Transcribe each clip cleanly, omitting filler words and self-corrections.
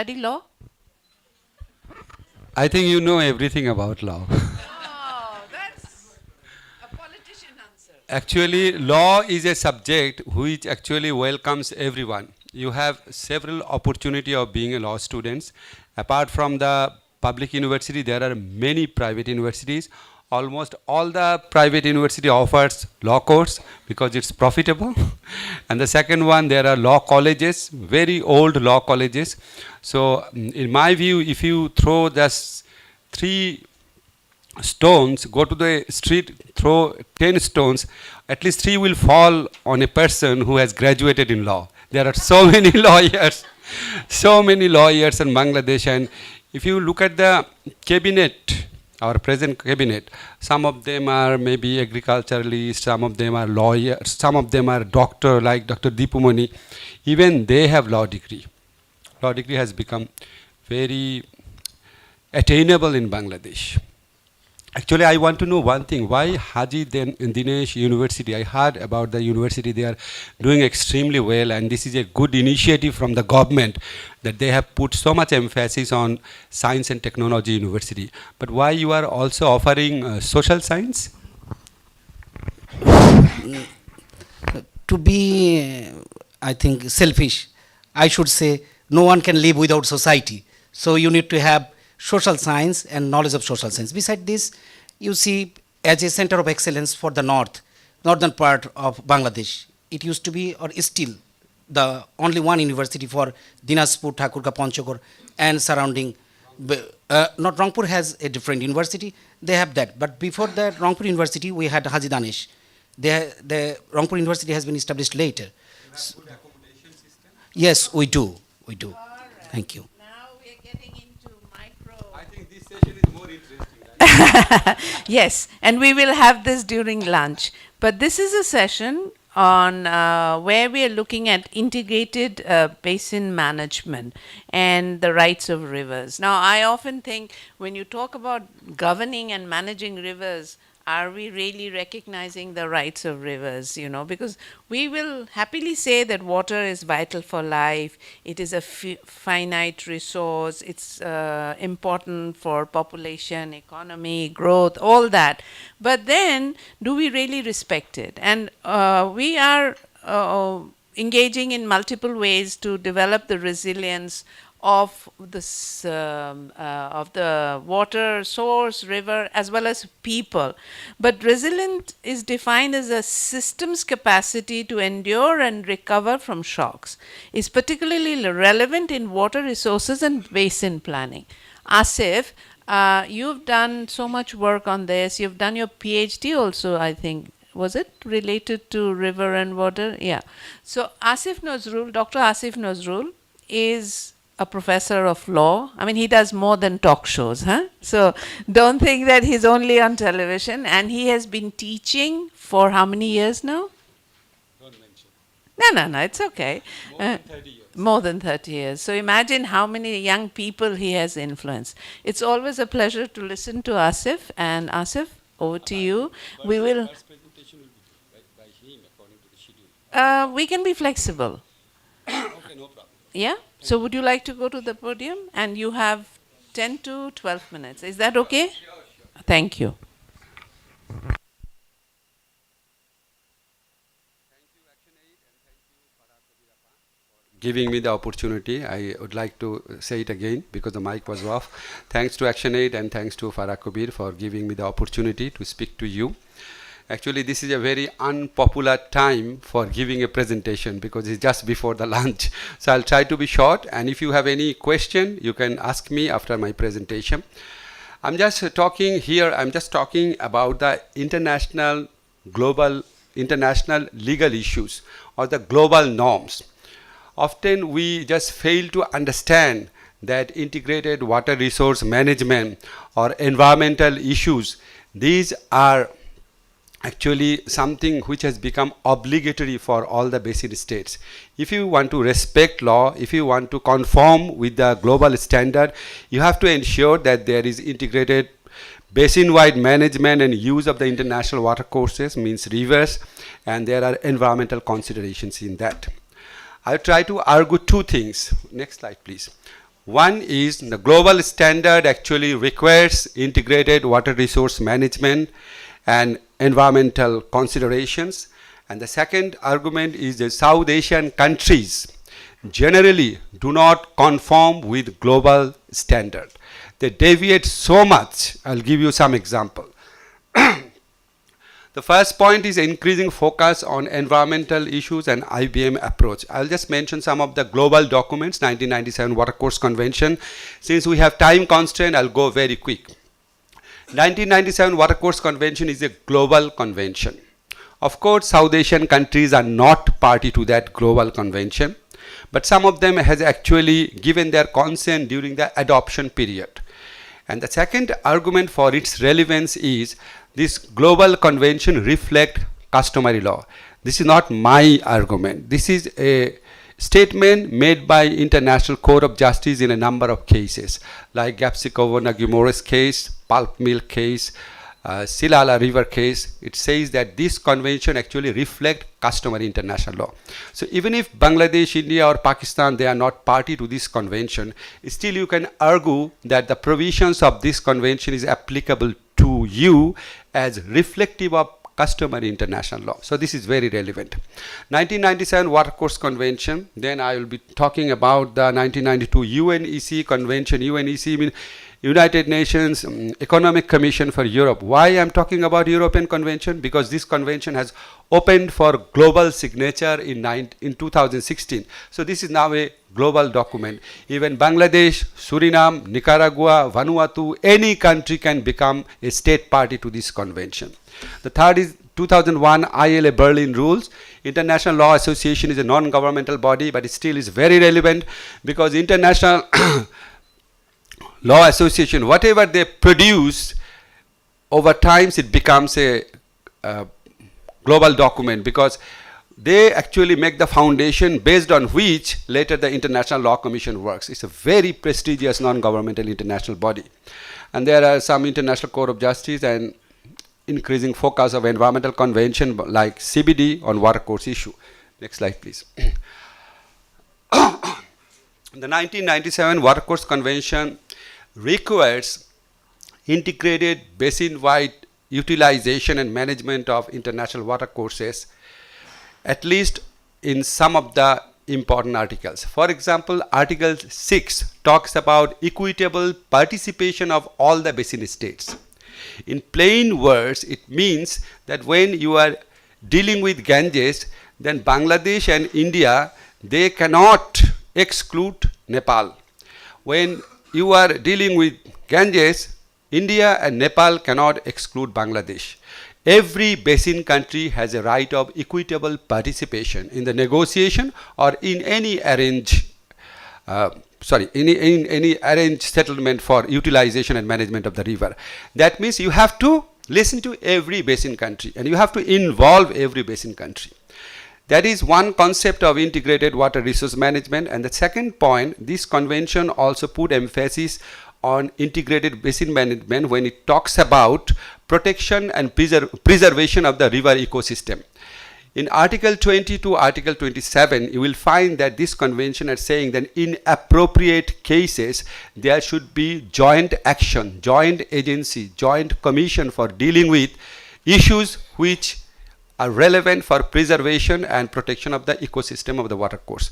study law? I think you know everything about law. Oh, that's a politician answer. Actually, law is a subject which actually welcomes everyone. You have several opportunity of being a law students. Apart from the public university, there are many private universities. Almost all the private university offers law course because it's profitable. And the second one, there are law colleges, very old law colleges. So, in my view, if you throw just three stones, go to the street, throw 10 stones, at least 3 will fall on a person who has graduated in law. There are so many lawyers, so many lawyers in Bangladesh. And if you look at the cabinet, our present cabinet, some of them are maybe agriculturalists, some of them are lawyers, some of them are doctor like Dr. Deepumani. Even they have law degree. Law degree has become very attainable in Bangladesh. Actually, I want to know one thing. Why Haji Dinesh University? I heard about the university. They are doing extremely well, and this is a good initiative from the government that they have put so much emphasis on science and technology university. But why you are also offering social science? To be, I think, selfish, I should say no one can live without society. So you need to have social science and knowledge of social science. Beside this, you see, as a center of excellence for the northern part of Bangladesh, it used to be or is still the only one university for Dinajpur, Thakurka, Panchagor and surrounding. Not Rangpur has a different university, they have that. But before that Rangpur University, we had Haji Danesh. The Rangpur University has been established later. Yes, we do. We do. Thank you. Now we are getting into micro. I think this session is more interesting. Yes, and we will have this during lunch. But this is a session on where we are looking at integrated basin management and the rights of rivers. Now, I often think when you talk about governing and managing rivers, are we really recognizing the rights of rivers, because we will happily say that water is vital for life, it is a finite resource, it's important for population, economy, growth, all that. But then, do we really respect it? And we are engaging in multiple ways to develop the resilience of this of the water source, river, as well as people. But resilient is defined as a system's capacity to endure and recover from shocks. Is particularly relevant in water resources and basin planning. Asif, you've done so much work on this. You've done your PhD also, I think. Was it related to river and water? Yeah. So Asif Nazrul, Dr. Asif Nazrul is a professor of law. I mean, he does more than talk shows, huh? So don't think that he's only on television. And he has been teaching for how many years now? Don't mention. No, it's okay. More than 30 years. More than 30 years. So imagine how many young people he has influenced. It's always a pleasure to listen to Asif. And Asif, over to you. We will. First presentation will be by him according to the schedule. We can be flexible. Okay, no problem. Yeah? So would you like to go to the podium? And you have 10 to 12 minutes. Is that okay? Sure. Thank you. Giving me the opportunity. I would like to say it again because the mic was off. Thanks to ActionAid and thanks to Farah Kabir for giving me the opportunity to speak to you. Actually, this is a very unpopular time for giving a presentation because it's just before the lunch. So I'll try to be short, and if you have any question, you can ask me after my presentation. I'm just talking about the international legal issues or the global norms. Often we just fail to understand that integrated water resource management or environmental issues, these are actually something which has become obligatory for all the basin states. If you want to respect law, if you want to conform with the global standard, you have to ensure that there is integrated basin-wide management and use of the international water courses, means rivers, and there are environmental considerations in that. I'll try to argue two things. Next slide, please. One is the global standard actually requires integrated water resource management and environmental considerations. And the second argument is that South Asian countries generally do not conform with global standard. They deviate so much. I'll give you some example. The first point is increasing focus on environmental issues and IBM approach. I'll just mention some of the global documents, 1997 Watercourse Convention. Since we have time constraint, I'll go very quick. 1997 Watercourse Convention is a global convention. Of course, South Asian countries are not party to that global convention, but some of them has actually given their consent during the adoption period. And the second argument for its relevance is this global convention reflect customary law. This is not my argument. This is a statement made by International Court of Justice in a number of cases, like Gapsikovo-Nagimores case, Pulp Mill case, Silala River case. It says that this convention actually reflect customary international law. So even if Bangladesh, India or Pakistan, they are not party to this convention, still you can argue that the provisions of this convention is applicable to you as reflective of customary international law. So this is very relevant. 1997 Watercourse Convention, then I will be talking about the 1992 UNEC Convention. UNEC means United Nations Economic Commission for Europe. Why I am talking about European Convention? Because this convention has opened for global signature in 2016. So this is now a global document. Even Bangladesh, Suriname, Nicaragua, Vanuatu, any country can become a state party to this convention. The third is 2001 ILA Berlin Rules. International Law Association is a non-governmental body, but it still is very relevant because International Law Association, whatever they produce, over time it becomes a global document because they actually make the foundation based on which later the International Law Commission works. It's a very prestigious non-governmental international body. And there are some International Court of Justice and increasing focus of environmental convention like CBD on watercourse issue. Next slide, please. The 1997 Watercourse Convention requires integrated basin-wide utilization and management of international watercourses, at least in some of the important articles. For example, Article 6 talks about equitable participation of all the basin states. In plain words, it means that when you are dealing with Ganges, then Bangladesh and India, they cannot exclude Nepal. When you are dealing with Ganges, India and Nepal cannot exclude Bangladesh. Every basin country has a right of equitable participation in the negotiation or in any arranged settlement for utilization and management of the river. That means you have to listen to every basin country and you have to involve every basin country. That is one concept of integrated water resource management. And the second point, this convention also put emphasis on integrated basin management when it talks about protection and preservation of the river ecosystem. In Article 20 to Article 27, you will find that this convention is saying that in appropriate cases, there should be joint action, joint agency, joint commission for dealing with issues which are relevant for preservation and protection of the ecosystem of the watercourse.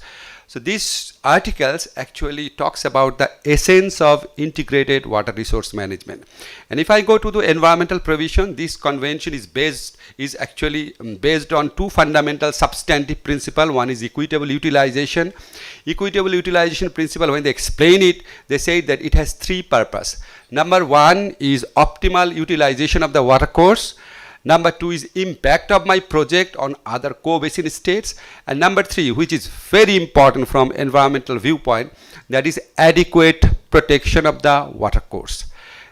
So these articles actually talks about the essence of integrated water resource management. And if I go to the environmental provision, this convention is actually based on two fundamental substantive principles. One is equitable utilization. Equitable utilization principle, when they explain it, they say that it has three purposes. Number one is optimal utilization of the watercourse. Number two is impact of my project on other co-basin states. And number three, which is very important from environmental viewpoint, that is adequate protection of the watercourse.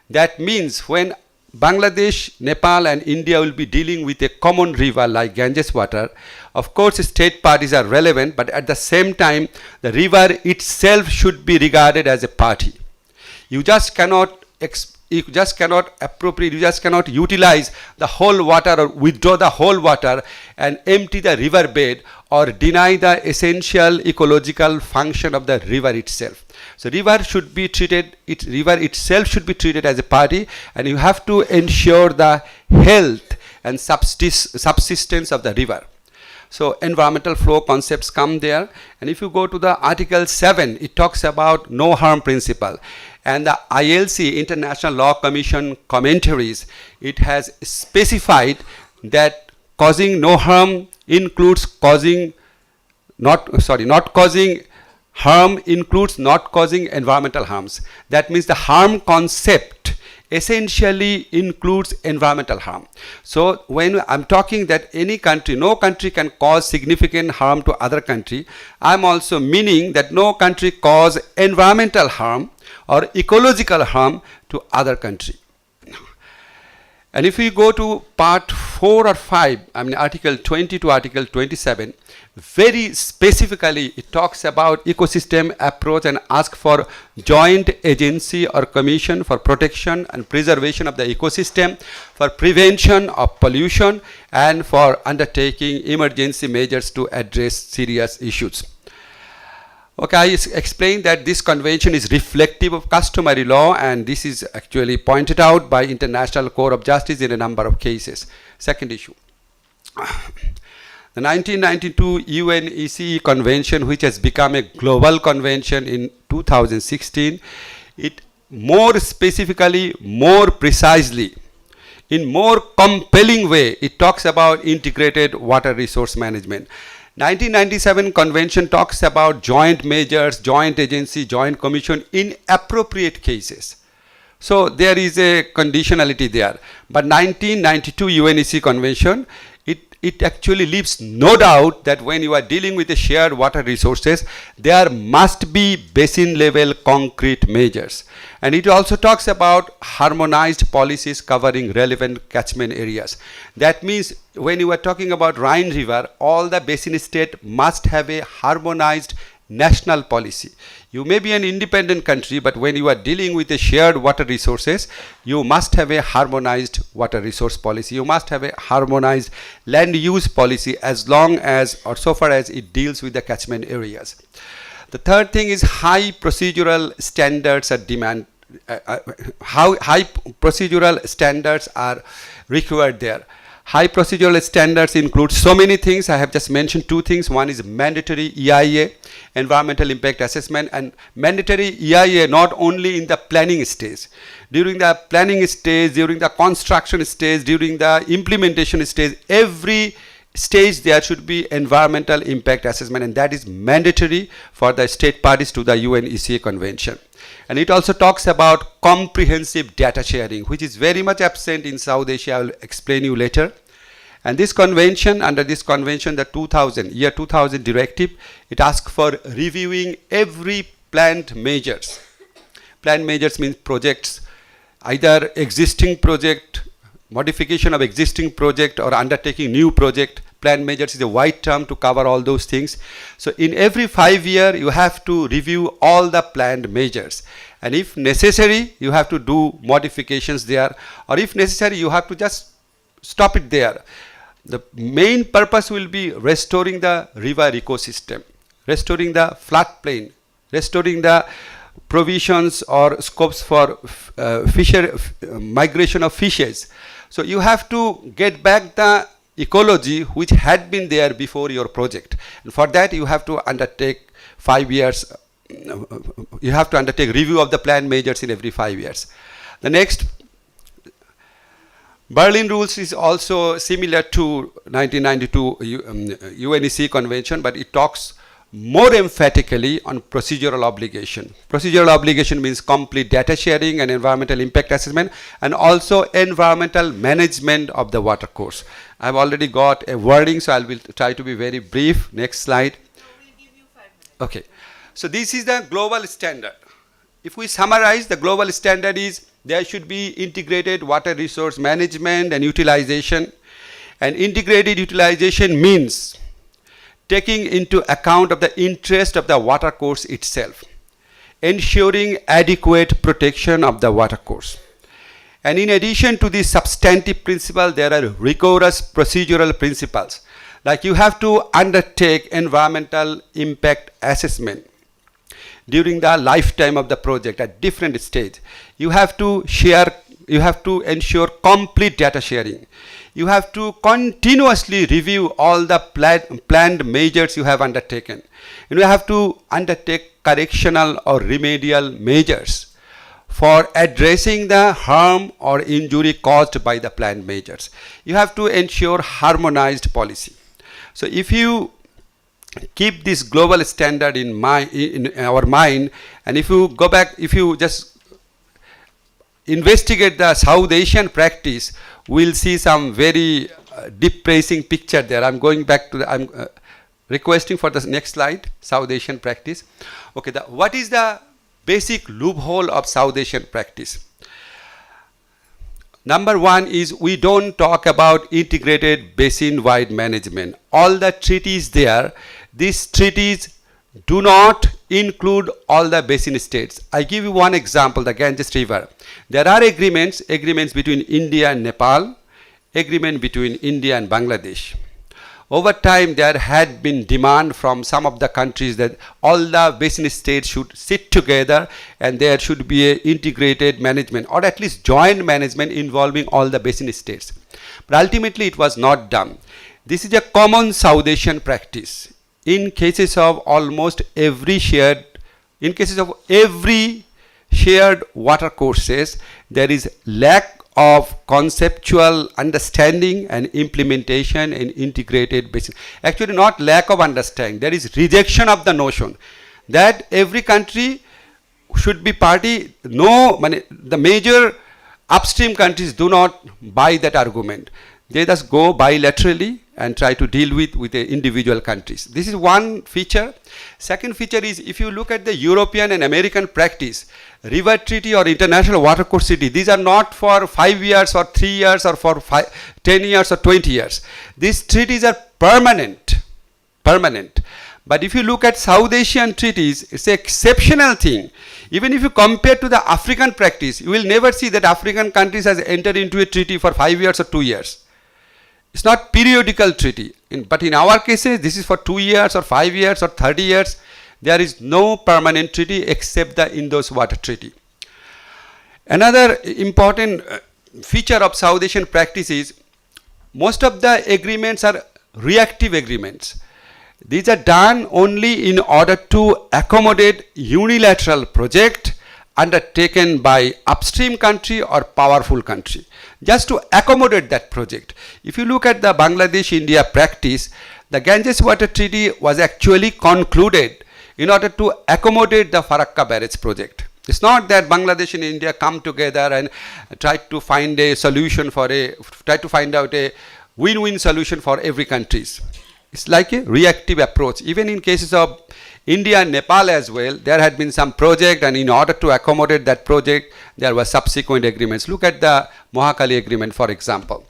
That means when Bangladesh, Nepal and India will be dealing with a common river like Ganges water, of course state parties are relevant, but at the same time the river itself should be regarded as a party. You just cannot you just cannot appropriate, you just cannot utilize the whole water or withdraw the whole water and empty the river bed or deny the essential ecological function of the river itself. So river should be treated, river itself should be treated as a party, and you have to ensure the health and subsistence of the river. So environmental flow concepts come there, and if you go to the Article 7, it talks about no harm principle, and the ILC, International Law Commission commentaries, it has specified that causing no harm includes not causing harm includes not causing environmental harms. That means the harm concept essentially includes environmental harm. So when I'm talking that any country, no country can cause significant harm to other country, I'm also meaning that no country cause environmental harm or ecological harm to other country. And if we go to part 4 or 5, I mean Article 20 to Article 27, very specifically it talks about ecosystem approach and ask for joint agency or commission for protection and preservation of the ecosystem, for prevention of pollution, and for undertaking emergency measures to address serious issues. Okay, I explained that this convention is reflective of customary law, and this is actually pointed out by International Court of Justice in a number of cases. Second issue. The 1992 UNECE Convention, which has become a global convention in 2016, it more specifically, more precisely, in more compelling way, it talks about integrated water resource management. 1997 convention talks about joint measures, joint agency, joint commission in appropriate cases. So there is a conditionality there. But 1992 UNECE convention, it actually leaves no doubt that when you are dealing with the shared water resources, there must be basin level concrete measures. And it also talks about harmonized policies covering relevant catchment areas. That means when you are talking about Rhine River, all the basin state must have a harmonized national policy. You may be an independent country, but when you are dealing with the shared water resources, you must have a harmonized water resource policy. You must have a harmonized land use policy as long as or so far as it deals with the catchment areas. The third thing is high procedural standards are how high procedural standards are required there. High procedural standards include so many things. I have just mentioned two things. One is mandatory EIA, environmental impact assessment, and mandatory EIA not only in the planning stage. During the planning stage, during the construction stage, during the implementation stage, every stage there should be environmental impact assessment, and that is mandatory for the state parties to the UNECE convention. And it also talks about comprehensive data sharing, which is very much absent in South Asia. I will explain you later. And this convention, under this convention, the year 2000 directive, it asks for reviewing every planned measures. Planned measures means projects, either existing project, modification of existing project, or undertaking new project. Planned measures is a wide term to cover all those things. So in every 5 years, you have to review all the planned measures. And if necessary, you have to do modifications there. Or if necessary, you have to just stop it there. The main purpose will be restoring the river ecosystem, restoring the floodplain, restoring the provisions or scopes for migration of fishes. So you have to get back the ecology which had been there before your project. And for that you have to undertake 5 years, you have to undertake review of the planned measures in every 5 years. The next, Berlin rules is also similar to 1992 UNECE convention, but it talks more emphatically on procedural obligation. Procedural obligation means complete data sharing and environmental impact assessment, and also environmental management of the water course. I've already got a wording, so I will try to be very brief. Next slide. So we'll give you 5 minutes. Okay. So this is the global standard. If we summarize, the global standard is there should be integrated water resource management and utilization. And integrated utilization means taking into account of the interest of the water course itself, ensuring adequate protection of the water course, And in addition to these substantive principles, there are rigorous procedural principles. Like you have to undertake environmental impact assessment during the lifetime of the project at different stage. You have to ensure complete data sharing. You have to continuously review all the planned measures you have undertaken. And you have to undertake correctional or remedial measures for addressing the harm or injury caused by the planned measures. You have to ensure harmonized policy. So if you keep this global standard in our mind, and if you go back, if you just investigate the South Asian practice, we'll see some very depressing picture there. I'm going back to I'm requesting for the next slide, South Asian practice. Okay, what is the basic loophole of South Asian practice? Number one is we don't talk about integrated basin-wide management. All the treaties there, these treaties do not include all the basin states. I give you one example, the Ganges River. There are agreements between India and Nepal, agreement between India and Bangladesh. Over time, there had been demand from some of the countries that all the basin states should sit together and there should be an integrated management or at least joint management involving all the basin states. But ultimately, it was not done. This is a common South Asian practice. In cases of almost every shared, water courses, there is lack of conceptual understanding and implementation in integrated basin. Actually, not lack of understanding, there is rejection of the notion that every country should be party. The major upstream countries do not buy that argument. They just go bilaterally and try to deal with the individual countries. This is one feature. Second feature is if you look at the European and American practice, river treaty or international water course treaty, these are not for 5 years or 3 years or for 10 years or 20 years. These treaties are permanent. But if you look at South Asian treaties, it's an exceptional thing. Even if you compare to the African practice, you will never see that African countries has entered into a treaty for 5 years or 2 years. It's not periodical treaty. But in our cases, this is for 2 years or 5 years or 30 years. There is no permanent treaty except the Indus Water Treaty. Another important feature of South Asian practice is most of the agreements are reactive agreements. These are done only in order to accommodate unilateral project undertaken by upstream country or powerful country, just to accommodate that project. If you look at the Bangladesh-India practice, the Ganges Water Treaty was actually concluded in order to accommodate the Farakka Barrage project. It's not that Bangladesh and India come together and try to find a solution try to find out a win-win solution for every countries. It's like a reactive approach. Even in cases of India and Nepal as well, there had been some project, and in order to accommodate that project, there were subsequent agreements. Look at the Mohakali agreement, for example.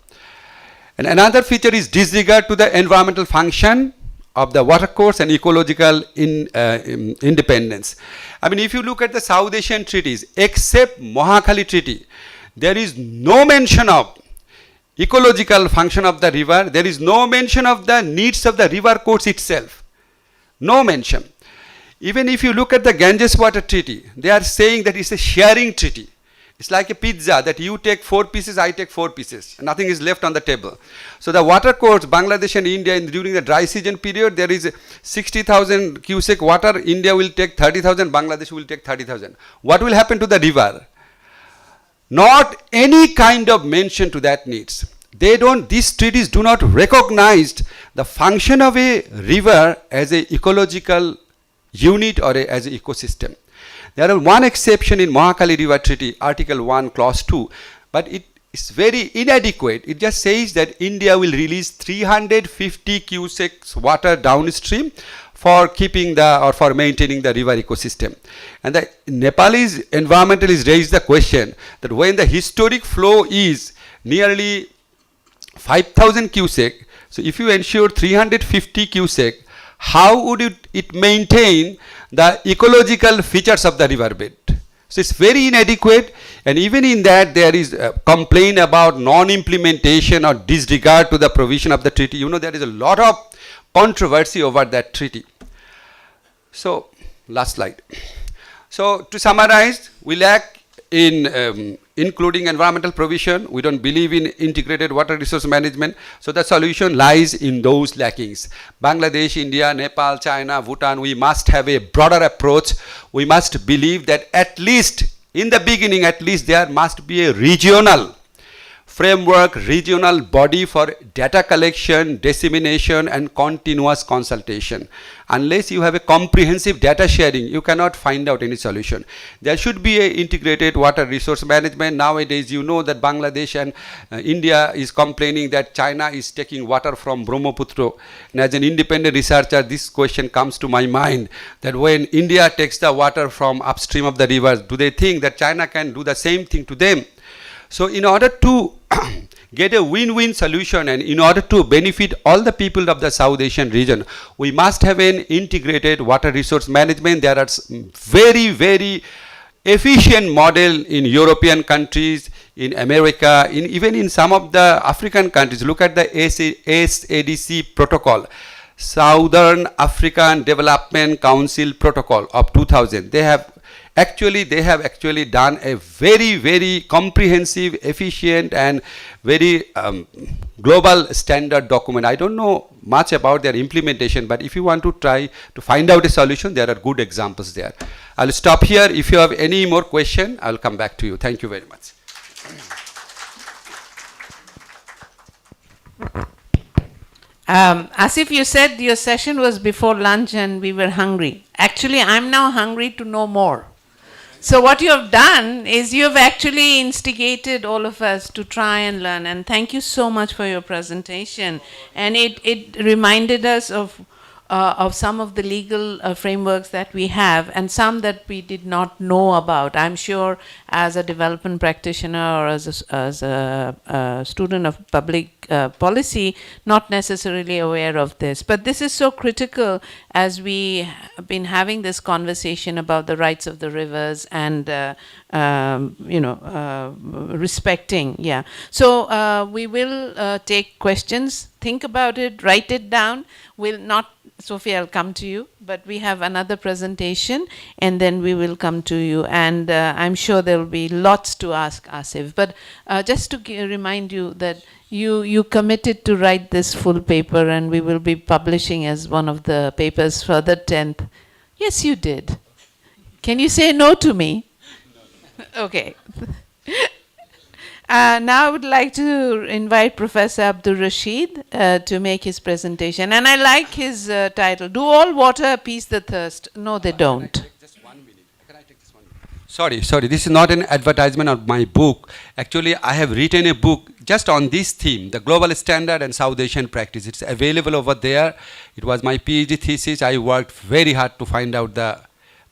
And another feature is disregard to the environmental function of the watercourse and ecological independence. I mean, if you look at the South Asian treaties, except Mohakali Treaty, there is no mention of ecological function of the river. There is no mention of the needs of the river course itself. No mention. Even if you look at the Ganges Water Treaty, they are saying that it's a sharing treaty. It's like a pizza that you take 4 pieces, I take 4 pieces. Nothing is left on the table. So the water course, Bangladesh and India, during the dry season period, there is 60,000 cubic water. India will take 30,000, Bangladesh will take 30,000. What will happen to the river? Not any kind of mention to that needs. These treaties do not recognize the function of a river as an ecological unit or as an ecosystem. There is one exception in Mohakali River Treaty, Article 1, Clause 2, but it is very inadequate. It just says that India will release 350 cubics water downstream for for maintaining the river ecosystem. And the Nepalese environmentalists raised the question that when the historic flow is nearly 5,000 cubic, so if you ensure 350 cubic, how would it maintain the ecological features of the riverbed? So it's very inadequate, and even in that there is a complaint about non-implementation or disregard to the provision of the treaty. You know, there is a lot of controversy over that treaty. So, last slide. So, to summarize, we lack in including environmental provision. We don't believe in integrated water resource management. So, the solution lies in those lackings. Bangladesh, India, Nepal, China, Bhutan, we must have a broader approach. We must believe that at least, in the beginning at least, there must be a regional framework, regional body for data collection, dissemination and continuous consultation. Unless you have a comprehensive data sharing, you cannot find out any solution. There should be a integrated water resource management. Nowadays, you know that Bangladesh and India is complaining that China is taking water from Brahmaputra. And as an independent researcher, this question comes to my mind, that when India takes the water from upstream of the rivers, do they think that China can do the same thing to them? So in order to get a win-win solution and in order to benefit all the people of the South Asian region, we must have an integrated water resource management. There are very, very efficient model in European countries, in America, even in some of the African countries. Look at the SADC protocol, Southern African Development Council protocol of 2000. They have actually done a very, very comprehensive, efficient and very global standard document. I don't know much about their implementation, but if you want to try to find out a solution, there are good examples there. I'll stop here. If you have any more question, I'll come back to you. Thank you very much. Asif, you said your session was before lunch and we were hungry. Actually, I'm now hungry to know more. So what you have done is you have actually instigated all of us to try and learn, and thank you so much for your presentation. And it reminded us of some of the legal frameworks that we have and some that we did not know about. I'm sure as a development practitioner or as a student of public policy, not necessarily aware of this. But this is so critical as we have been having this conversation about the rights of the rivers and respecting. Yeah. So we will take questions. Think about it. Write it down. We'll not. Sophie, I'll come to you, but we have another presentation and then we will come to you, and I'm sure there will be lots to ask Asif. But just to remind you that you committed to write this full paper and we will be publishing as one of the papers for the 10th. Yes, you did. Can you say no to me? Okay. Now I would like to invite Professor Abdul Rashid to make his presentation. And I like his title, Do All Water Appease the Thirst? No, they don't. Can I take just 1 minute? Can I take just 1 minute? Sorry, this is not an advertisement of my book. Actually, I have written a book just on this theme, the global standard and South Asian practice. It's available over there. It was my PhD thesis. I worked very hard to find out the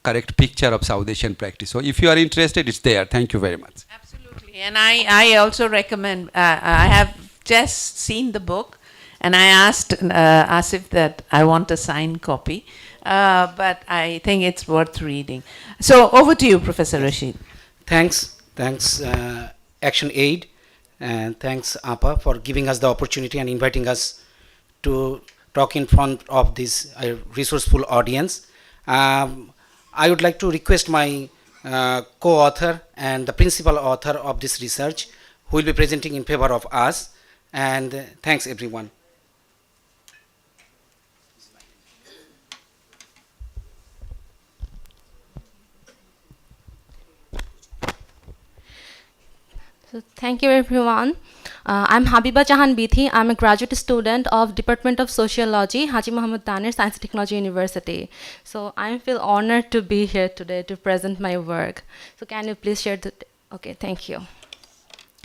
correct picture of South Asian practice. So if you are interested, it's there. Thank you very much. Absolutely. And I also recommend, I have just seen the book and I asked Asif that I want a signed copy, but I think it's worth reading. So over to you, Professor Rashid. Thanks, Action Aid, and thanks APA for giving us the opportunity and inviting us to talk in front of this resourceful audience. I would like to request my co-author and the principal author of this research who will be presenting in favor of us, and thanks everyone. So thank you everyone. I'm Habiba Jahan Bithi. I'm a graduate student of Department of Sociology, Haji Muhammad Danir Science and Technology University. So I feel honored to be here today to present my work. So can you please share the, okay, thank you.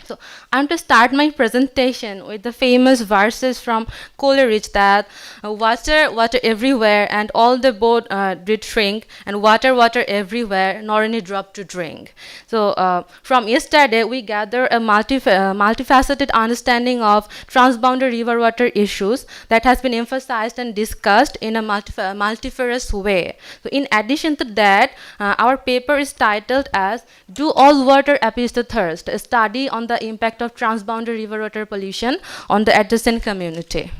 So I'm to start my presentation with the famous verses from Coleridge that water, water everywhere, and all the boat did shrink, and water, water everywhere, nor any drop to drink. So from yesterday, we gather a multifaceted understanding of transboundary river water issues that has been emphasized and discussed in a multifarious way. So in addition to that, our paper is titled as "Do All Water Appease the Thirst? A Study on the Impact of Transboundary River Water Pollution on the Adjacent Community."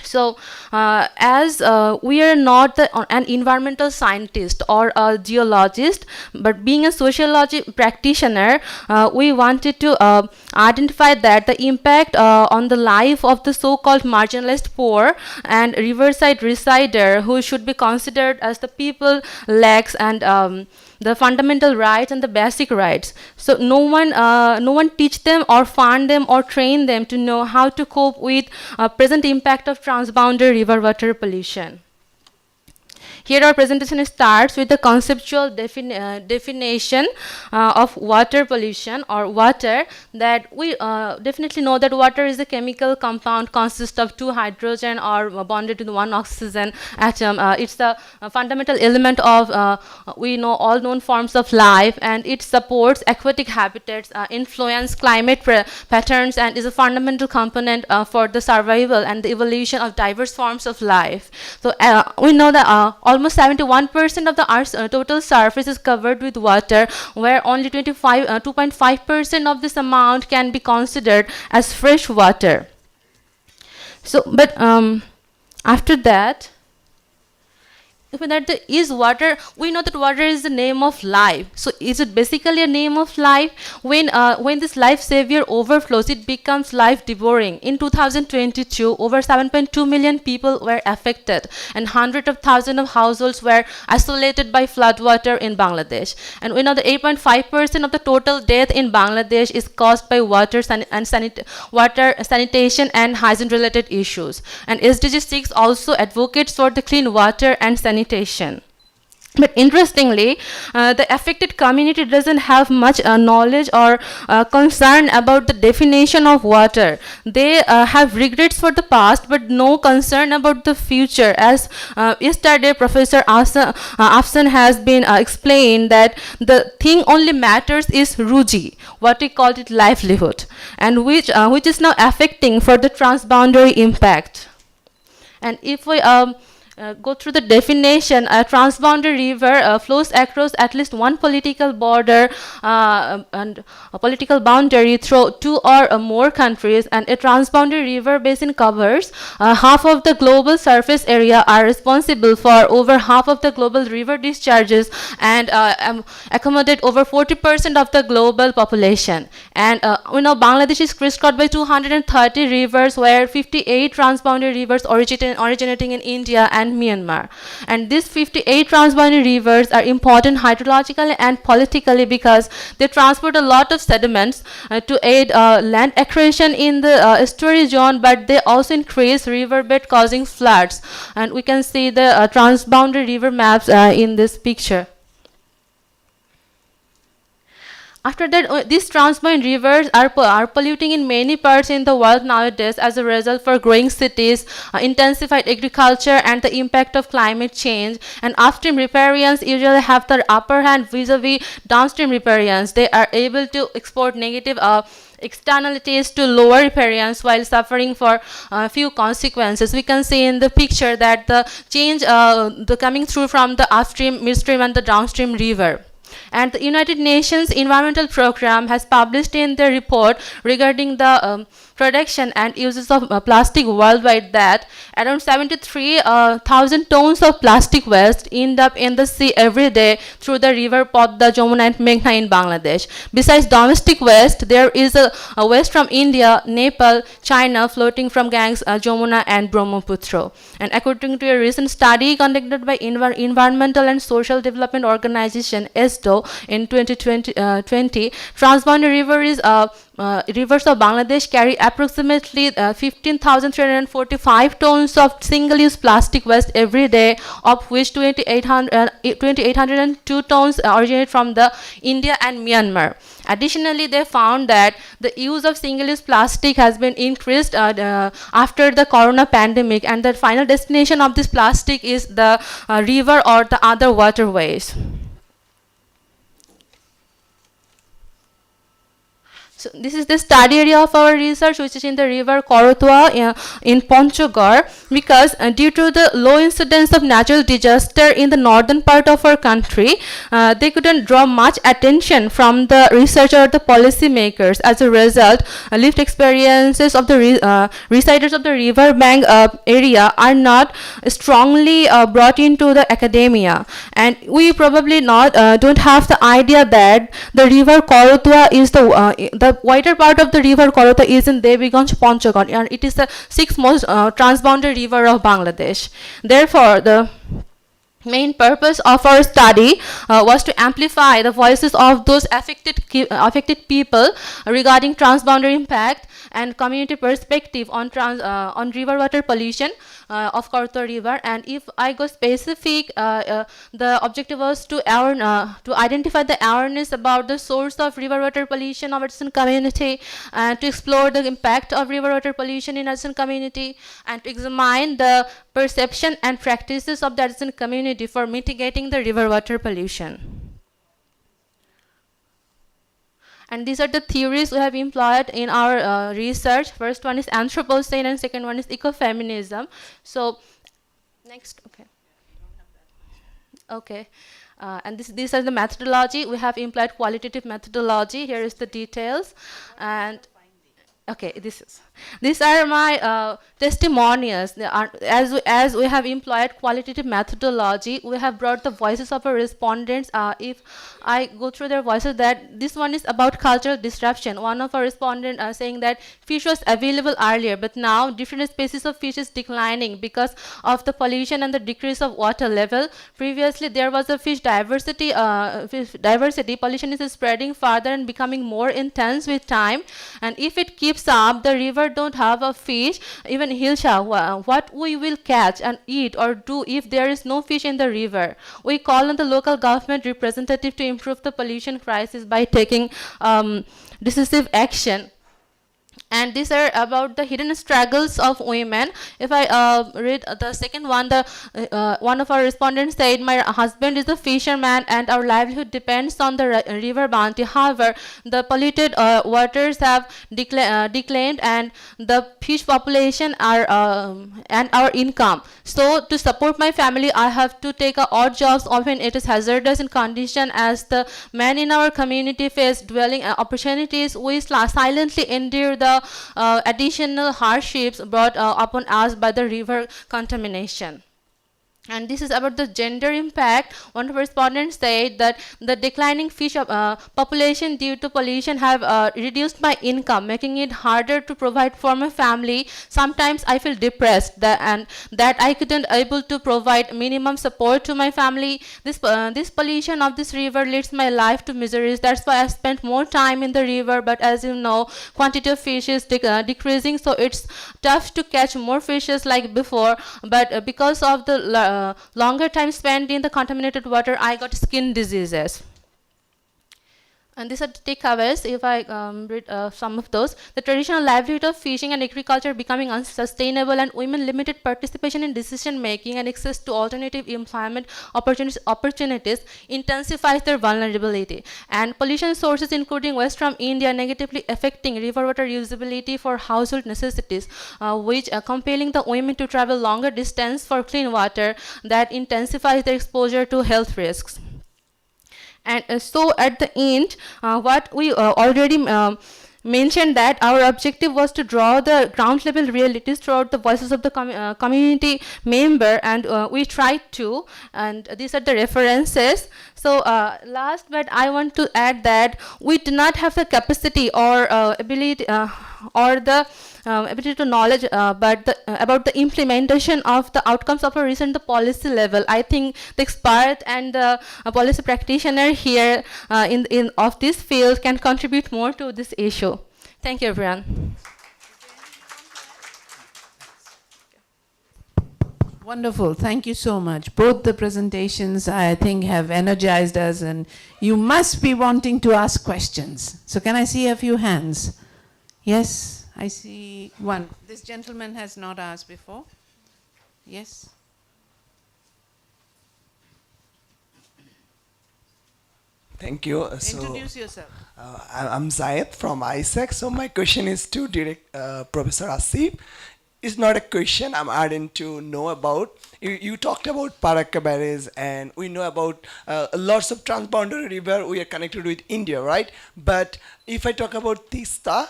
So, as we are not an environmental scientist or a geologist, but being a sociology practitioner, we wanted to identify that the impact on the life of the so-called marginalized poor and riverside resider, who should be considered as the people lacks and the fundamental rights and the basic rights. So no one teach them or fund them or train them to know how to cope with present impact of transboundary river water pollution. Here our presentation starts with the conceptual definition of water pollution or water, that we definitely know that water is a chemical compound consists of two hydrogen or bonded to the one oxygen atom. It's the fundamental element of we know all known forms of life, and it supports aquatic habitats, influence climate patterns, and is a fundamental component for the survival and the evolution of diverse forms of life. So we know that almost 71% of the Earth's total surface is covered with water, where only 2.5% of this amount can be considered as fresh water. So, but after that, is water, we know that water is the name of life. So is it basically a name of life? When this life savior overflows, it becomes life devouring. In 2022, over 7.2 million people were affected, and hundreds of thousands of households were isolated by floodwater in Bangladesh. And we know that 8.5% of the total death in Bangladesh is caused by water sanitation and hygiene related issues. And SDG 6 also advocates for the clean water and sanitation. But interestingly, the affected community doesn't have much knowledge or concern about the definition of water. They have regrets for the past, but no concern about the future. As yesterday, Professor Afsan has been explained that the thing only matters is ruji, what we called it livelihood, and which is now affecting for the transboundary impact. And if we go through the definition, a transboundary river flows across at least one political border and a political boundary through two or more countries, and a transboundary river basin covers half of the global surface area, are responsible for over half of the global river discharges, and accommodate over 40% of the global population. And we know Bangladesh is crisscrossed by 230 rivers, where 58 transboundary rivers originating in India and Myanmar. And these 58 transboundary rivers are important hydrologically and politically because they transport a lot of sediments to aid land accretion in the estuary zone, but they also increase riverbed causing floods. And we can see the transboundary river maps in this picture. After that, these transboundary rivers are polluting in many parts in the world nowadays as a result for growing cities, intensified agriculture, and the impact of climate change. And upstream riparians usually have the upper hand vis-a-vis downstream riparians. They are able to export negative externalities to lower riparians while suffering for few consequences. We can see in the picture that the change coming through from the upstream, midstream, and the downstream river. And the United Nations Environmental Programme has published in their report regarding the production and uses of plastic worldwide that around 73,000 tons of plastic waste end up in the sea every day through the river Podda, Jamuna, and Meghna in Bangladesh. Besides domestic waste, there is a waste from India, Nepal, China floating from Ganges, Jamuna, and Brahmaputra. And according to a recent study conducted by Environmental and Social Development Organization (ESDO) in 2020, transboundary rivers of Bangladesh carry approximately 15,345 tons of single-use plastic waste every day, of which 2,802 tons originate from the India and Myanmar. Additionally, they found that the use of single-use plastic has been increased after the corona pandemic, and the final destination of this plastic is the river or the other waterways. So this is the study area of our research, which is in the river Korotwa in Panchgor, because due to the low incidence of natural disaster in the northern part of our country, they couldn't draw much attention from the researcher or the policy makers. As a result, lived experiences of the residents of the river bank area are not strongly brought into the academia, and we probably not don't have the idea that the river Korotwa is the wider part of the river Korotwa is in Debiganj, Panchgor, and it is the sixth most transboundary river of Bangladesh. Therefore, the main purpose of our study was to amplify the voices of those affected people regarding transboundary impact and community perspective on river water pollution of Korotwa River. And if I go specific, the objective was to identify the awareness about the source of river water pollution of adjacent community, and to explore the impact of river water pollution in adjacent community, and to examine the perception and practices of the adjacent community for mitigating the river water pollution. And these are the theories we have employed in our research. First one is Anthropocene, and second one is ecofeminism. So, next, okay. Okay. And these are the methodology. We have employed qualitative methodology. Here is the details. And okay, these are my testimonials. As we have employed qualitative methodology, we have brought the voices of our respondents. If I go through their voices, that this one is about cultural disruption. One of our respondents saying that fish was available earlier, but now different species of fish is declining because of the pollution and the decrease of water level. Previously, there was a fish diversity. Pollution is spreading further and becoming more intense with time. And if it keeps up, the river don't have a fish. Even Hilsha, what we will catch and eat or do if there is no fish in the river? We call on the local government representative to improve the pollution crisis by taking decisive action. And these are about the hidden struggles of women. If I read the second one, one of our respondents said, "My husband is a fisherman and our livelihood depends on the river bounty. However, the polluted waters have declined and the fish population and our income. So to support my family, I have to take odd jobs. Often it is hazardous in condition as the men in our community face dwelling opportunities. We silently endure the additional hardships brought upon us by the river contamination." And this is about the gender impact. One of our respondents said that the declining fish population due to pollution have reduced my income, making it harder to provide for my family. Sometimes I feel depressed and that I couldn't able to provide minimum support to my family. This pollution of this river leads my life to miseries. That's why I spent more time in the river. But as you know, quantity of fish is decreasing, so it's tough to catch more fishes like before. But because of the longer time spent in the contaminated water, I got skin diseases. And these are the takeaways. If I read some of those, the traditional livelihood of fishing and agriculture becoming unsustainable, and women limited participation in decision making and access to alternative employment opportunities intensifies their vulnerability. And pollution sources, including waste from India, negatively affecting river water usability for household necessities, which compelling the women to travel longer distance for clean water, that intensifies their exposure to health risks. And so at the end, what we already mentioned, that our objective was to draw the ground level realities throughout the voices of the community member, and we tried to, and these are the references. So last, but I want to add that we do not have the capacity or ability or the ability to knowledge but about the implementation of the outcomes of a recent policy level. I think the expert and the policy practitioner here in of this field can contribute more to this issue. Thank you, everyone. Wonderful. Thank you so much. Both the presentations, I think, have energized us, and you must be wanting to ask questions. So can I see a few hands? Yes, I see one. This gentleman has not asked before. Yes? Thank you. Introduce yourself. I'm Zayed from ISEC. So my question is to Professor Asif. It's not a question. I'm adding to know about. You talked about Parakabares, and we know about lots of transboundary river. We are connected with India, right? But if I talk about Tista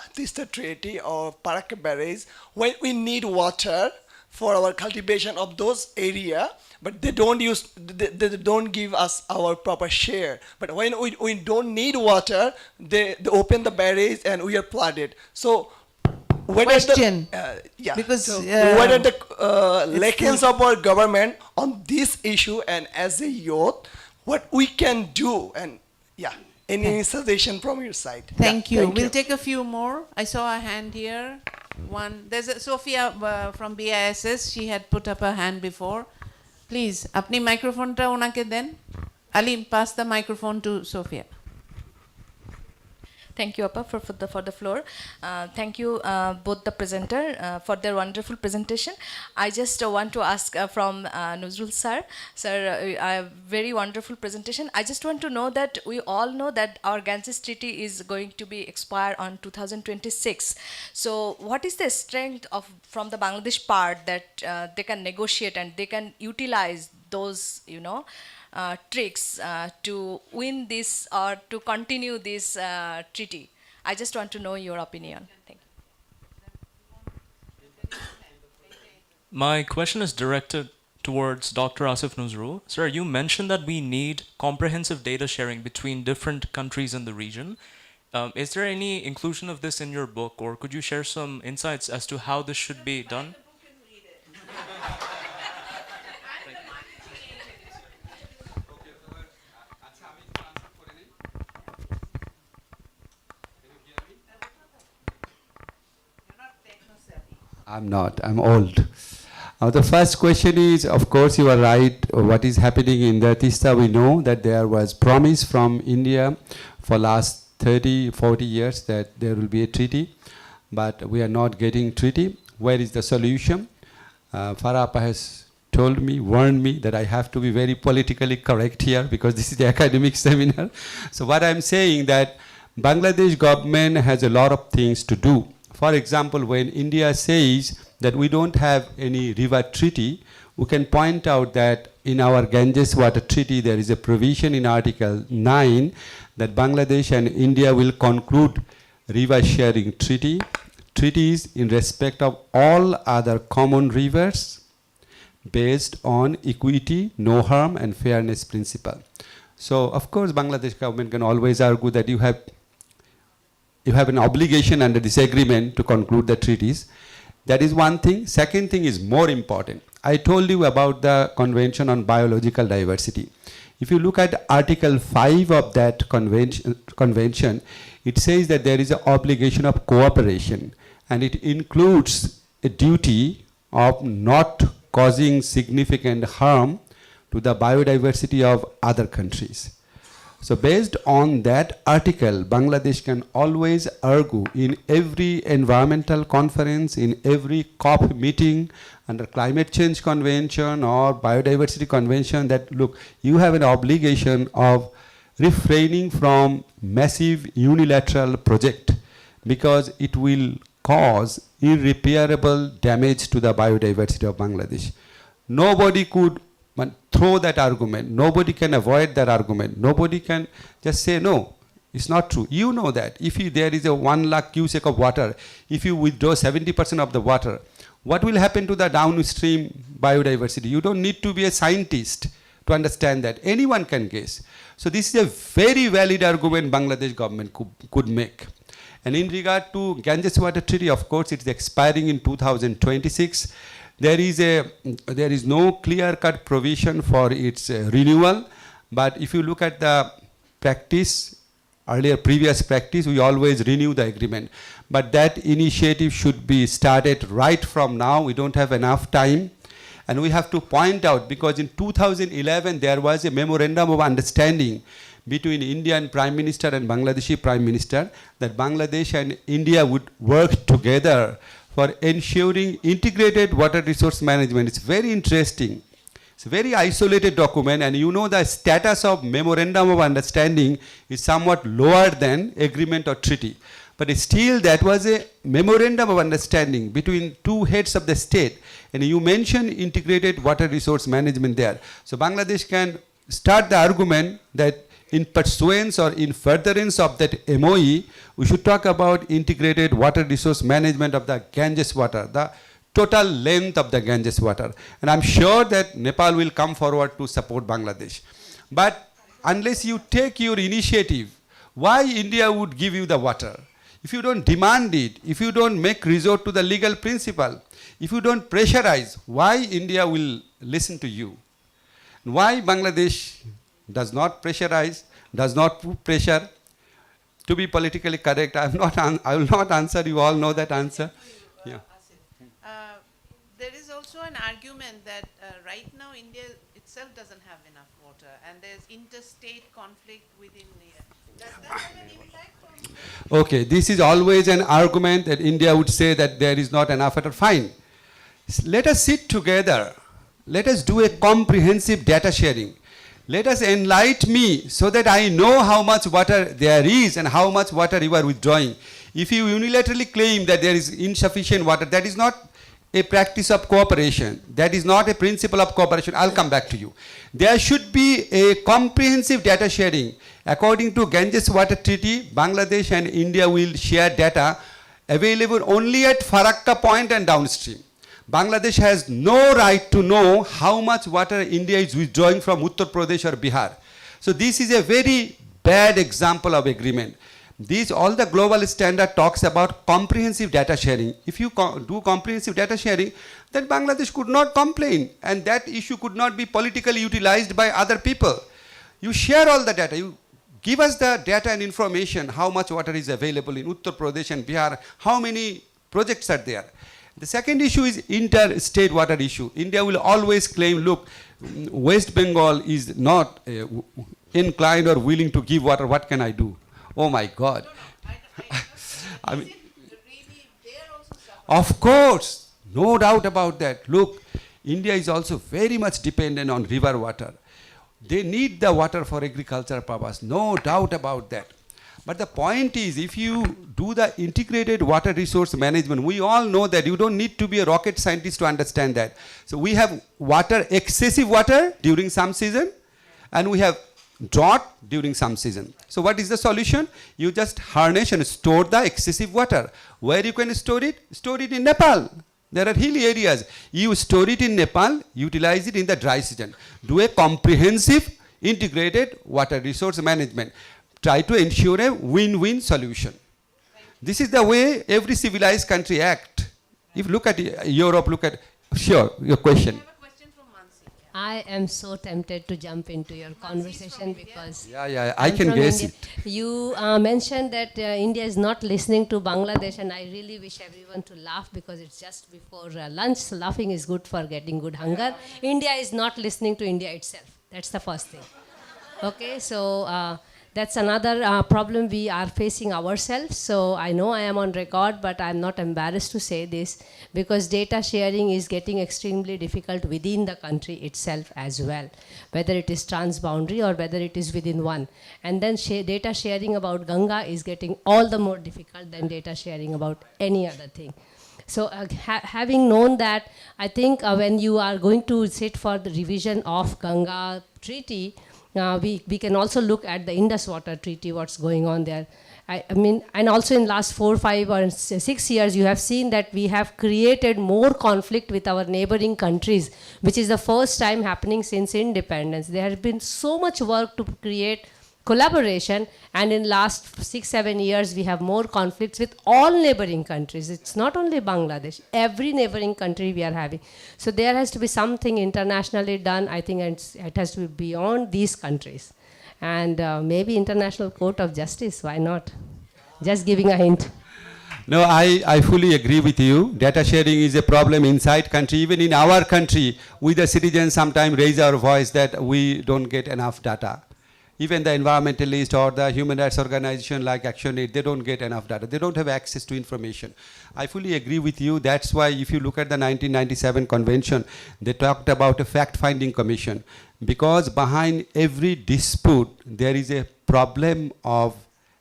Treaty or Parakabares, when we need water for our cultivation of those area, but they don't don't give us our proper share. But when we don't need water, they open the barrage and we are flooded. So what Question. are the, Because, so what are the lessons of our government on this issue, and as a youth, what we can do, and any suggestion from your side? Thank you. We'll take a few more. I saw a hand here. One. There's a Sophia from BISS. She had put up her hand before. Please, apni microphone ta unake den. Ali, pass the microphone to Sophia. Thank you, Appa, for the floor. Thank you, both the presenter, for their wonderful presentation. I just want to ask from Nuzrul sir. Sir, a very wonderful presentation. I just want to know that we all know that our Ganges Treaty is going to be expired on 2026. So what is the strength from the Bangladesh part that they can negotiate and they can utilize those, tricks to win this or to continue this treaty? I just want to know your opinion. Thank you. My question is directed towards Dr. Asif Nuzrul. Sir, you mentioned that we need comprehensive data sharing between different countries in the region. Is there any inclusion of this in your book, or could you share some insights as to how this should be done? I'm not. I'm old. The first question is, of course, you are right. What is happening in the Tista? We know that there was promise from India for last 30, 40 years that there will be a treaty, but we are not getting treaty. Where is the solution? Farah Appa has told me, warned me that I have to be very politically correct here because this is the academic seminar. So what I'm saying that Bangladesh government has a lot of things to do. For example, when India says that we don't have any river treaty, we can point out that in our Ganges Water Treaty, there is a provision in Article 9 that Bangladesh and India will conclude river sharing treaties in respect of all other common rivers based on equity, no harm, and fairness principle. So, of course, Bangladesh government can always argue that you have an obligation under this agreement to conclude the treaties. That is one thing. Second thing is more important. I told you about the Convention on Biological Diversity. If you look at Article 5 of that convention, it says that there is an obligation of cooperation, and it includes a duty of not causing significant harm to the biodiversity of other countries. So based on that article, Bangladesh can always argue in every environmental conference, in every COP meeting, under climate change convention or biodiversity convention, that look, you have an obligation of refraining from massive unilateral project because it will cause irreparable damage to the biodiversity of Bangladesh. Nobody could throw that argument. Nobody can avoid that argument. Nobody can just say, no, it's not true. You know that. If there is a 1 lakh cubic of water, if you withdraw 70% of the water, what will happen to the downstream biodiversity? You don't need to be a scientist to understand that. Anyone can guess. So this is a very valid argument Bangladesh government could make. And in regard to Ganges Water Treaty, of course, it's expiring in 2026. There is no clear-cut provision for its renewal, but if you look at the practice, previous practice, we always renew the agreement. But that initiative should be started right from now. We don't have enough time. And we have to point out, because in 2011 there was a memorandum of understanding between Indian Prime Minister and Bangladeshi Prime Minister that Bangladesh and India would work together for ensuring integrated water resource management. It's very interesting. It's a very isolated document, and you know the status of memorandum of understanding is somewhat lower than agreement or treaty. But still that was a memorandum of understanding between two heads of the state, and you mentioned integrated water resource management there. So Bangladesh can start the argument that in pursuance or in furtherance of that MOE, we should talk about integrated water resource management of the Ganges water, the total length of the Ganges water. And I'm sure that Nepal will come forward to support Bangladesh. But unless you take your initiative, why India would give you the water? If you don't demand it, if you don't make resort to the legal principle, if you don't pressurize, why India will listen to you? Why Bangladesh does not pressurize, does not put pressure? To be politically correct, I will not answer, you all know that answer. Yeah. There is also an argument that right now India itself doesn't have enough water, and there's interstate conflict within the. Does that have an impact on? Okay, this is always an argument that India would say that there is not enough water. Fine. Let us sit together. Let us do a comprehensive data sharing. Let us enlighten me so that I know how much water there is and how much water you are withdrawing. If you unilaterally claim that there is insufficient water, that is not a practice of cooperation. That is not a principle of cooperation. I'll come back to you. There should be a comprehensive data sharing. According to Ganges Water Treaty, Bangladesh and India will share data available only at Farakka point and downstream. Bangladesh has no right to know how much water India is withdrawing from Uttar Pradesh or Bihar. So this is a very bad example of agreement. All the global standard talks about comprehensive data sharing. If you do comprehensive data sharing, then Bangladesh could not complain, and that issue could not be politically utilized by other people. You share all the data. You give us the data and information, how much water is available in Uttar Pradesh and Bihar, how many projects are there. The second issue is interstate water issue. India will always claim, look, West Bengal is not inclined or willing to give water, what can I do? Oh my God. I mean, of course, no doubt about that. Look, India is also very much dependent on river water. They need the water for agricultural purpose, no doubt about that. But the point is, if you do the integrated water resource management, we all know that you don't need to be a rocket scientist to understand that. So we have excessive water during some season, and we have drought during some season. So what is the solution? You just harness and store the excessive water. Where you can store it? Store it in Nepal. There are hilly areas. You store it in Nepal, utilize it in the dry season. Do a comprehensive integrated water resource management. Try to ensure a win-win solution. This is the way every civilized country act. If you look at Europe, sure, your question. I am so tempted to jump into your conversation because I can guess India. it. You mentioned that India is not listening to Bangladesh, and I really wish everyone to laugh because it's just before lunch. So laughing is good for getting good hunger. India is not listening to India itself. That's the first thing. Okay, so that's another problem we are facing ourselves. So I know I am on record, but I'm not embarrassed to say this because data sharing is getting extremely difficult within the country itself as well, whether it is transboundary or whether it is within one. And then data sharing about Ganga is getting all the more difficult than data sharing about any other thing. So having known that, I think when you are going to sit for the revision of Ganga Treaty, we can also look at the Indus Water Treaty, what's going on there. I mean, and also in last 4, 5 or 6 years, you have seen that we have created more conflict with our neighboring countries, which is the first time happening since independence. There has been so much work to create collaboration, and in last 6, 7 years, we have more conflicts with all neighboring countries. It's not only Bangladesh, every neighboring country we are having. So there has to be something internationally done. I think it has to be beyond these countries. And maybe International Court of Justice, why not? Just giving a hint. No, I fully agree with you. Data sharing is a problem inside country. Even in our country, we the citizens sometimes raise our voice that we don't get enough data. Even the environmentalist or the human rights organization like ActionAid, they don't get enough data. They don't have access to information. I fully agree with you. That's why if you look at the 1997 convention, they talked about a fact-finding commission. Because behind every dispute, there is a problem of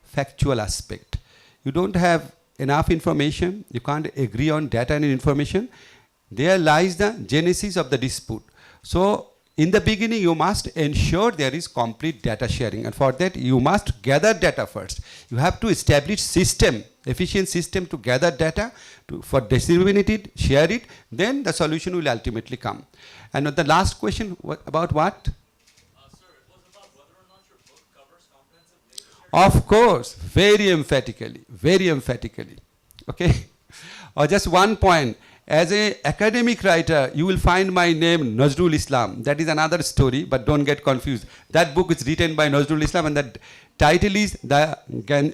factual aspect. You don't have enough information, you can't agree on data and information, there lies the genesis of the dispute. So, in the beginning, you must ensure there is complete data sharing, and for that, you must gather data first. You have to establish system, efficient system to gather data, for distribute it, share it, then the solution will ultimately come. And the last question, about what? Of course, very emphatically, okay? Or just one point, as an academic writer, you will find my name Nazrul Islam. That is another story, but don't get confused. That book is written by Nazrul Islam, and the title is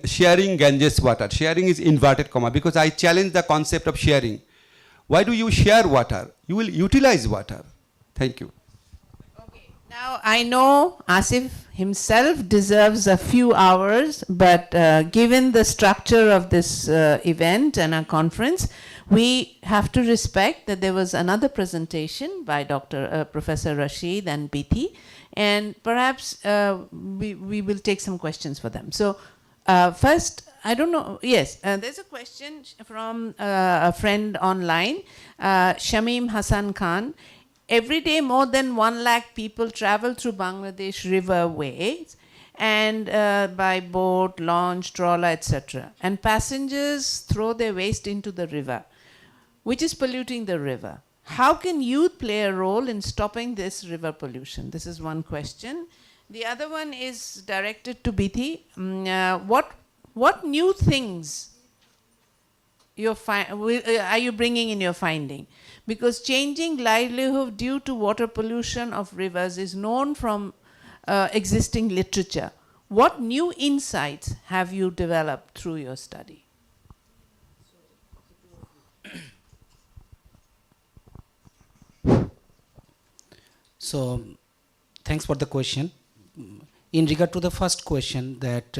Sharing Ganges Water. Sharing is inverted comma, because I challenge the concept of sharing. Why do you share water? You will utilize water. Thank you. Now, I know Asif himself deserves a few hours, but given the structure of this event and our conference, we have to respect that there was another presentation by Professor Rashid and Bithi, and perhaps we will take some questions for them. So, first, I don't know, yes, there's a question from a friend online, Shamim Hassan Khan. Every day, more than 1 lakh people travel through Bangladesh riverways and by boat, launch, trawler, etc. And passengers throw their waste into the river, which is polluting the river. How can youth play a role in stopping this river pollution? This is one question. The other one is directed to Bithi. What new things are you bringing in your finding? Because changing livelihood due to water pollution of rivers is known from existing literature. What new insights have you developed through your study? So, thanks for the question. In regard to the first question, that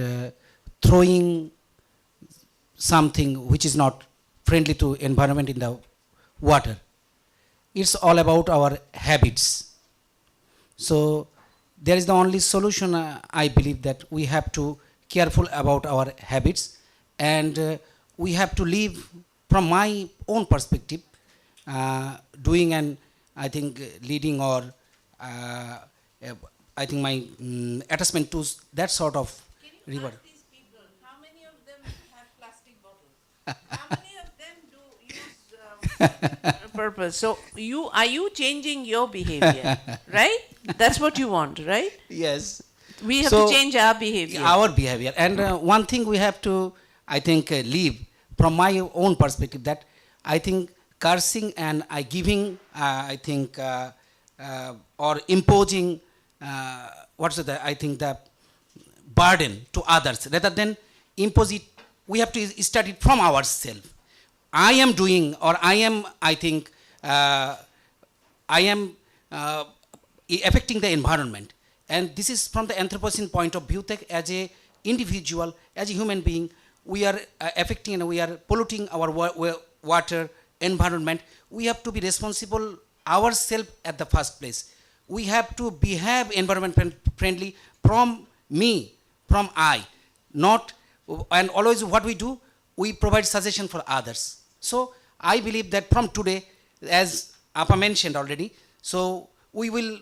throwing something which is not friendly to environment in the water, it's all about our habits. So there is the only solution, I believe, that we have to careful about our habits, and we have to live from my own perspective, doing an, I think, leading or I think my attachment to that sort of river. These people, how many of them have plastic bottles? How many of them do use purpose? So are you changing your behavior, right? That's what you want, right? Yes. We have So, to change our behavior. Our behavior. And one thing we have to, I think, leave from my own perspective, that I think cursing and giving, I think, or imposing, I think the burden to others, rather than impose it, we have to start it from ourselves. I am doing, or I am, I think, I am affecting the environment. And this is from the Anthropocene point of view, that as a individual, as a human being, we are affecting and we are polluting our water, environment. We have to be responsible ourselves at the first place. We have to behave environment friendly from me, from I, not, and always what we do, we provide suggestion for others. So I believe that from today, as Appa mentioned already, so we will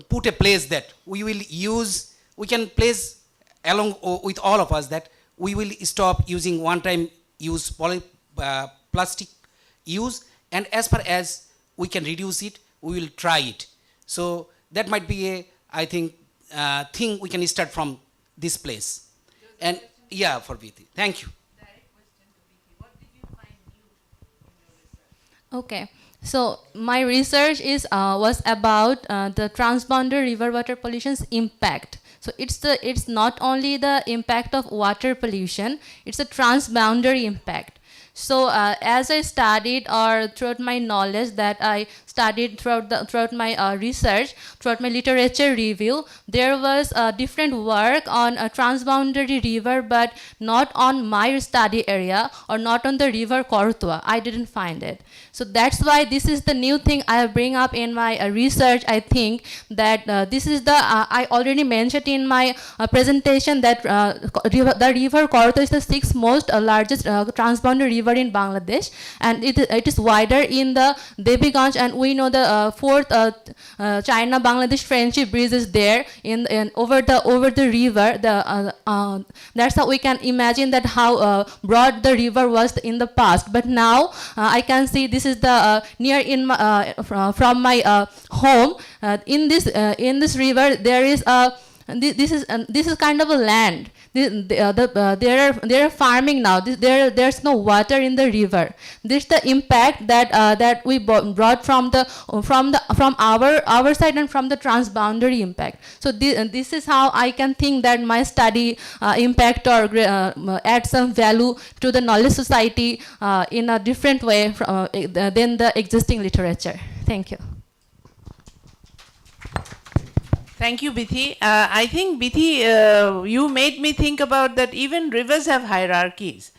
put a place that we will use, we can place along with all of us, that we will stop using one-time use plastic use, and as far as we can reduce it, we will try it. So that might be a, I think, thing we can start from this place. And yeah, for Bithi. Thank you. What did you find new in your research? Okay, so my research was about the transboundary river water pollution's impact. So it's not only the impact of water pollution, it's a transboundary impact. So as I studied, or throughout my knowledge that I studied throughout my research, throughout my literature review, there was different work on a transboundary river, but not on my study area or not on the river Kortua. I didn't find it. So that's why this is the new thing I bring up in my research. I think that this is the, I already mentioned in my presentation that the river Kortua is the sixth most largest transboundary river in Bangladesh, and it is wider in the Debiganj, and we know the fourth China-Bangladesh friendship bridge is there in over the river. That's how we can imagine that how broad the river was in the past. But now I can see this is the near in from my home. In this river there is a this is kind of a land. They're farming now. There's no water in the river. This is the impact that we brought from our side and from the transboundary impact. So this is how I can think that my study impact or add some value to the knowledge society in a different way than the existing literature. Thank you. Thank you, Bithi. I think, Bithi, you made me think about that even rivers have hierarchies,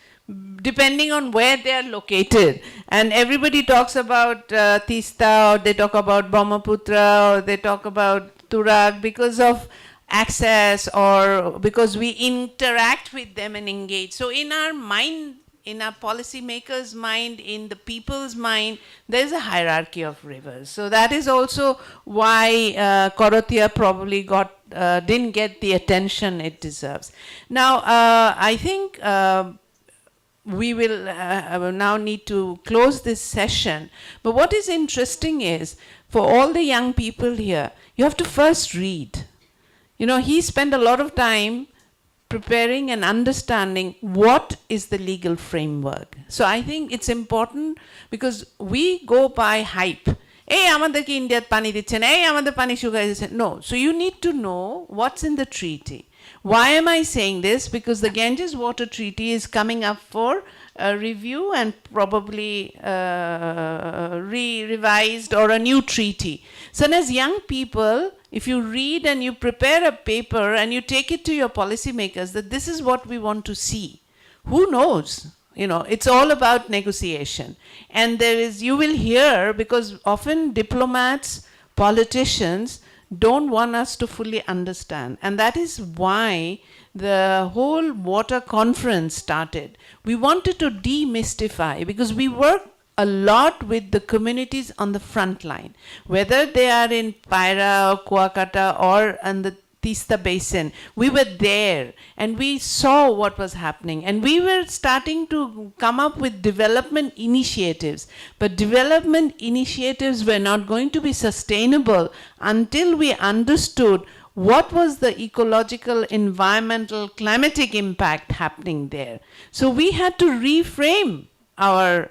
depending on where they are located. And everybody talks about Tista, or they talk about Brahmaputra, or they talk about Turak because of access, or because we interact with them and engage. So in our mind, in our policymakers' mind, in the people's mind, there is a hierarchy of rivers. So that is also why Korotia probably didn't get the attention it deserves. Now, I think we will now need to close this session. But what is interesting is, for all the young people here, you have to first read. You know, he spent a lot of time preparing and understanding what is the legal framework. So I think it's important, because we go by hype. Hey, amader ki India pani dicchen, hey, amader pani sugar dicchen. No, so you need to know what's in the treaty. Why am I saying this? Because the Ganges Water Treaty is coming up for review and probably revised or a new treaty. So as young people, if you read and you prepare a paper and you take it to your policymakers that this is what we want to see, who knows? You know, it's all about negotiation. And you will hear, because often diplomats, politicians don't want us to fully understand. And that is why the whole water conference started. We wanted to demystify, because we work a lot with the communities on the front line, whether they are in Paira or Kuakata or in the Tista Basin. We were there and we saw what was happening, and we were starting to come up with development initiatives. But development initiatives were not going to be sustainable until we understood what was the ecological, environmental, climatic impact happening there. So we had to reframe our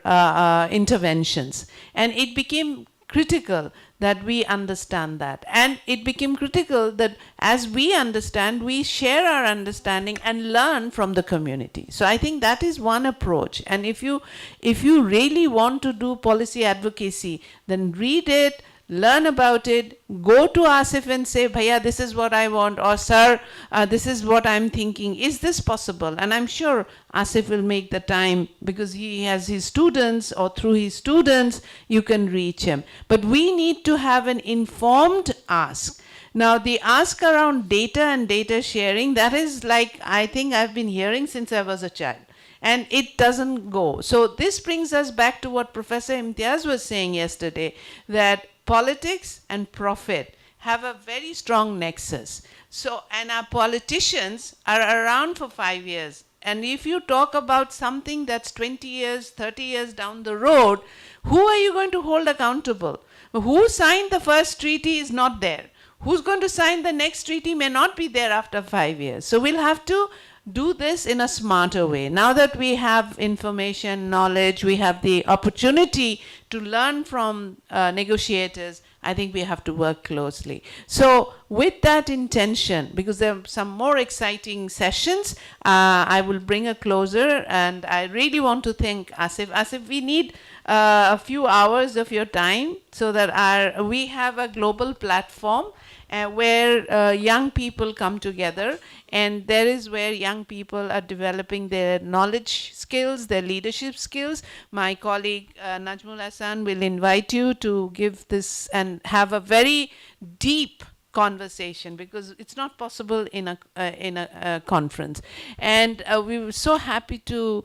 interventions, and it became critical that we understand that. And it became critical that as we understand, we share our understanding and learn from the community. So I think that is one approach. And if you really want to do policy advocacy, then read it, learn about it, go to Asif and say, Bhaiya, this is what I want, or Sir, this is what I'm thinking. Is this possible? And I'm sure Asif will make the time, because he has his students, or through his students, you can reach him. But we need to have an informed ask. Now, the ask around data and data sharing, that is like, I think I've been hearing since I was a child. And it doesn't go. So this brings us back to what Professor Imtiaz was saying yesterday, that politics and profit have a very strong nexus. So, and our politicians are around for 5 years. And if you talk about something that's 20 years, 30 years down the road, who are you going to hold accountable? Who signed the first treaty is not there. Who's going to sign the next treaty may not be there after 5 years. So we'll have to do this in a smarter way. Now that we have information, knowledge, we have the opportunity to learn from negotiators, I think we have to work closely. So with that intention, because there are some more exciting sessions, I will bring a closer, and I really want to thank Asif. Asif, we need a few hours of your time so that we have a global platform where young people come together, and there is where young people are developing their knowledge skills, their leadership skills. My colleague Najmul Hassan will invite you to give this and have a very deep conversation, because it's not possible in a conference. And we were so happy to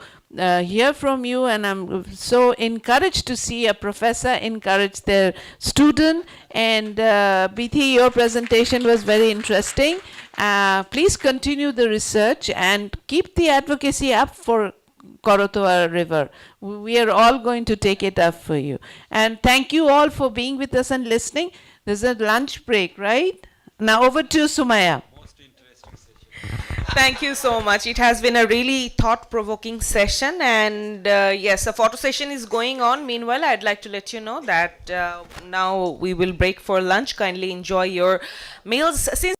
hear from you, and I'm so encouraged to see a professor encourage their student. And Bithi, your presentation was very interesting. Please continue the research and keep the advocacy up for Korotova River. We are all going to take it up for you. And thank you all for being with us and listening. There's a lunch break, right? Now over to Sumaya. Thank you so much. It has been a really thought-provoking session, and yes, a photo session is going on. Meanwhile, I'd like to let you know that now we will break for lunch. Kindly enjoy your meals. Since